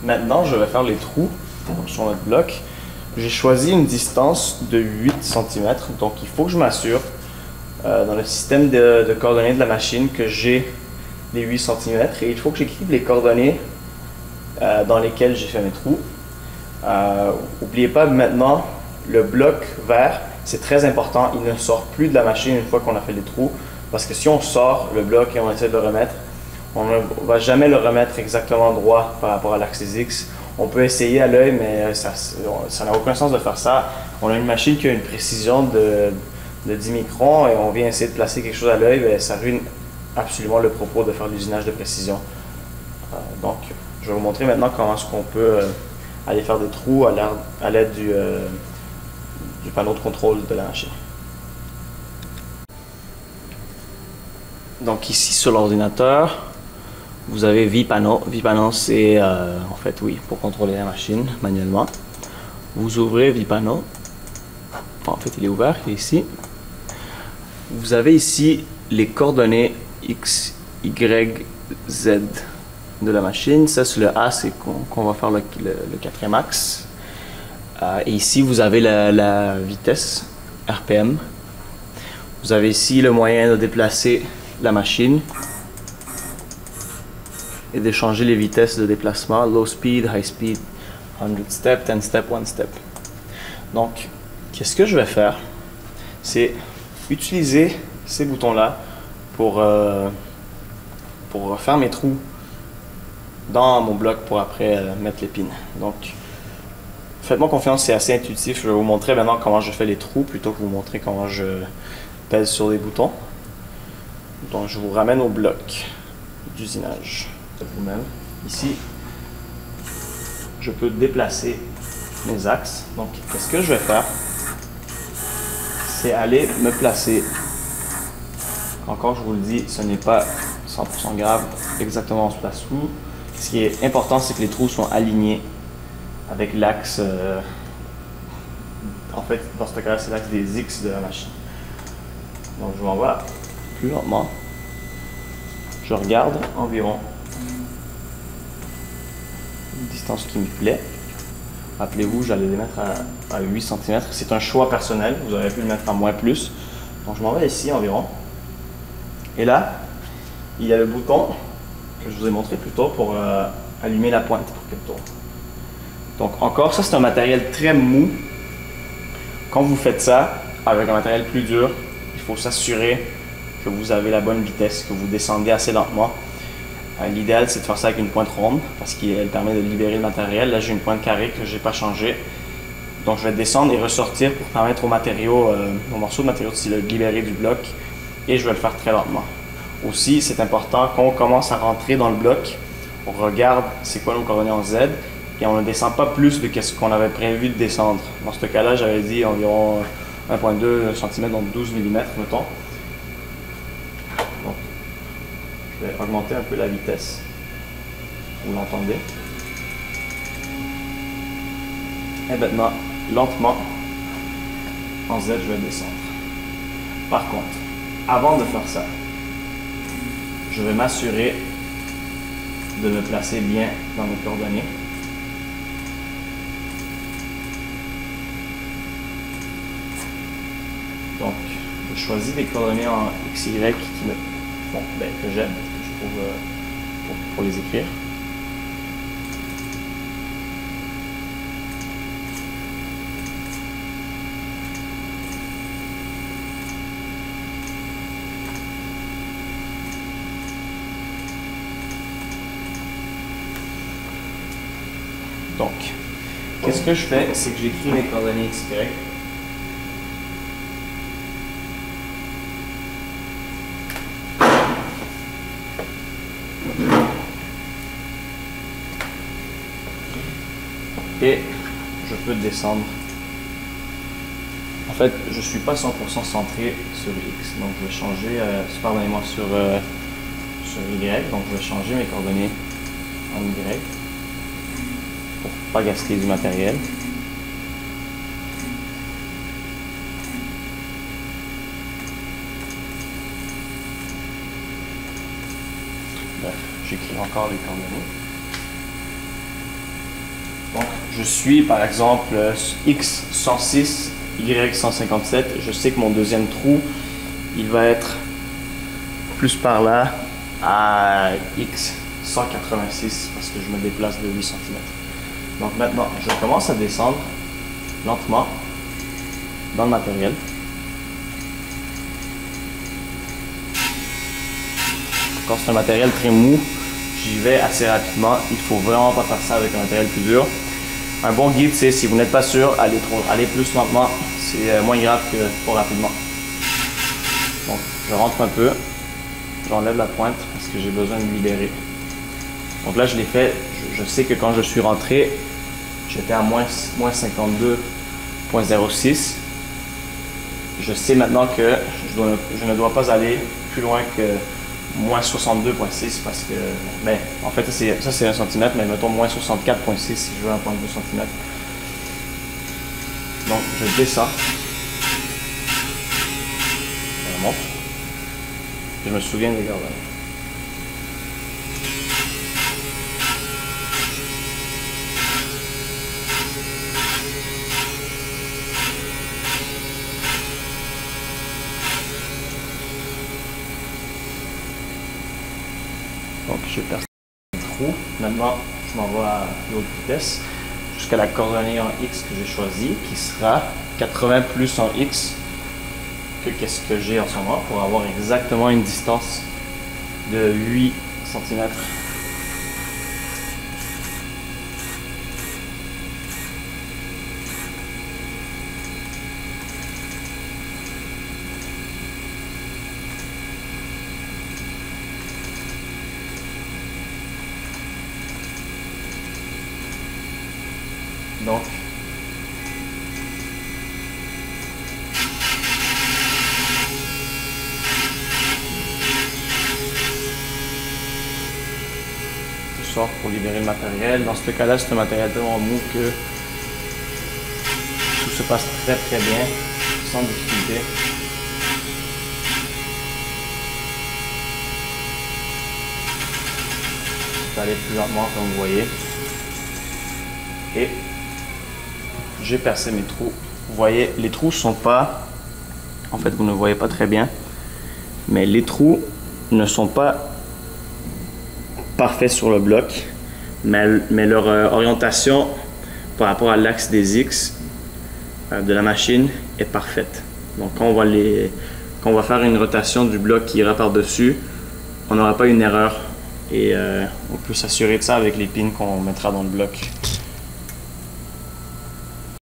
Maintenant, je vais faire les trous sur notre bloc. J'ai choisi une distance de 8 cm, donc il faut que je m'assure dans le système de coordonnées de la machine que j'ai les 8 cm et il faut que j'écrive les coordonnées dans lesquelles j'ai fait mes trous. N'oubliez pas maintenant, le bloc vert, c'est très important, il ne sort plus de la machine une fois qu'on a fait les trous, parce que si on sort le bloc et on essaie de le remettre, on ne va jamais le remettre exactement droit par rapport à l'axe X. On peut essayer à l'œil, mais ça n'a aucun sens de faire ça. On a une machine qui a une précision de 10 microns et on vient essayer de placer quelque chose à l'œil, ça ruine absolument le propos de faire l'usinage de précision. Donc, je vais vous montrer maintenant comment est-ce qu'on peut aller faire des trous à l'aide du panneau de contrôle de la machine. Donc ici sur l'ordinateur, vous avez vPanel. vPanel c'est en fait oui pour contrôler la machine manuellement. Vous ouvrez vPanel. En fait il est ouvert, il est ici. Vous avez ici les coordonnées X, Y, Z de la machine. Ça c'est le A, c'est qu'on va faire le 4e axe. Et ici vous avez la vitesse RPM. Vous avez ici le moyen de déplacer la machine et de changer les vitesses de déplacement, low speed, high speed, 100 step, 10 step, 1 step. Donc, qu'est-ce que je vais faire? C'est utiliser ces boutons-là pour faire mes trous dans mon bloc pour après mettre les pins. Donc, faites-moi confiance, c'est assez intuitif. Je vais vous montrer maintenant comment je fais les trous plutôt que vous montrer comment je pèse sur les boutons. Donc, je vous ramène au bloc d'usinage. Vous-même. Ici, je peux déplacer mes axes. Donc, qu'est-ce que je vais faire? C'est aller me placer. Encore, je vous le dis, ce n'est pas 100% grave. Exactement, on se place où? Ce qui est important, c'est que les trous sont alignés avec l'axe. En fait, dans ce cas-là, c'est l'axe des X de la machine. Donc, je m'en vais plus lentement. Je regarde environ une distance qui me plaît. Rappelez-vous, j'allais les mettre à 8 cm. C'est un choix personnel. Vous auriez pu le mettre à moins plus. Donc, je m'en vais ici environ. Et là, il y a le bouton que je vous ai montré plus tôt pour allumer la pointe pour qu'elle tourne. Donc, encore, ça, c'est un matériel très mou. Quand vous faites ça avec un matériel plus dur, il faut s'assurer que vous avez la bonne vitesse, que vous descendez assez lentement. L'idéal, c'est de faire ça avec une pointe ronde parce qu'elle permet de libérer le matériel. Là, j'ai une pointe carrée que je n'ai pas changée. Donc, je vais descendre et ressortir pour permettre au morceau de matériau de se libérer du bloc et je vais le faire très lentement. Aussi, c'est important quand on commence à rentrer dans le bloc, on regarde c'est quoi nos coordonnées en Z et on ne descend pas plus de ce qu'on avait prévu de descendre. Dans ce cas-là, j'avais dit environ 1,2 cm, donc 12 mm, mettons. Donc, je vais augmenter un peu la vitesse. Vous l'entendez. Et maintenant, lentement, en Z, je vais descendre. Par contre, avant de faire ça, je vais m'assurer de me placer bien dans mes coordonnées. Donc, je choisis des coordonnées en XY qui me font, que j'aime, que je trouve pour les écrire. Donc, qu'est-ce que je fais? C'est que j'écris mes coordonnées XY. Et je peux descendre. En fait, je ne suis pas 100% centré sur X, donc je vais changer, pardonnez-moi, sur Y, donc je vais changer mes coordonnées en Y pour ne pas gaspiller du matériel. Bref, j'écris encore les coordonnées. Donc, je suis par exemple X106, Y157. Je sais que mon deuxième trou, il va être plus par là à X186 parce que je me déplace de 8 cm. Donc maintenant, je commence à descendre lentement dans le matériel. Quand c'est un matériel très mou, j'y vais assez rapidement. Il ne faut vraiment pas faire ça avec un matériel plus dur. Un bon guide, c'est si vous n'êtes pas sûr, allez plus lentement. C'est moins grave que trop rapidement. Donc, je rentre un peu. J'enlève la pointe parce que j'ai besoin de me libérer. Donc là, je l'ai fait. Je sais que quand je suis rentré, j'étais à moins 52,06. Je sais maintenant que je ne dois pas aller plus loin que moins 62,6 parce que, ben, en fait, ça c'est 1 cm, mais mettons moins 64,6 si je veux un point de 2 cm. Donc, je descends. Je monte. Je me souviens des gardes. Donc, je perce le trou. Maintenant, je m'en vais à plus haute vitesse jusqu'à la coordonnée en X que j'ai choisie, qui sera 80 plus en X que qu'est-ce que j'ai en ce moment pour avoir exactement une distance de 8 cm. Donc, je sors pour libérer le matériel. Dans ce cas-là, c'est un matériel tellement mou que tout se passe très très bien, sans difficulté. Je vais aller plus lentement comme vous voyez. Et j'ai percé mes trous. Vous voyez, les trous sont pas... En fait, vous ne voyez pas très bien. Mais les trous ne sont pas parfaits sur le bloc. Mais leur orientation par rapport à l'axe des X de la machine est parfaite. Donc, quand on va faire une rotation du bloc qui ira par-dessus, on n'aura pas une erreur. Et on peut s'assurer de ça avec les pins qu'on mettra dans le bloc.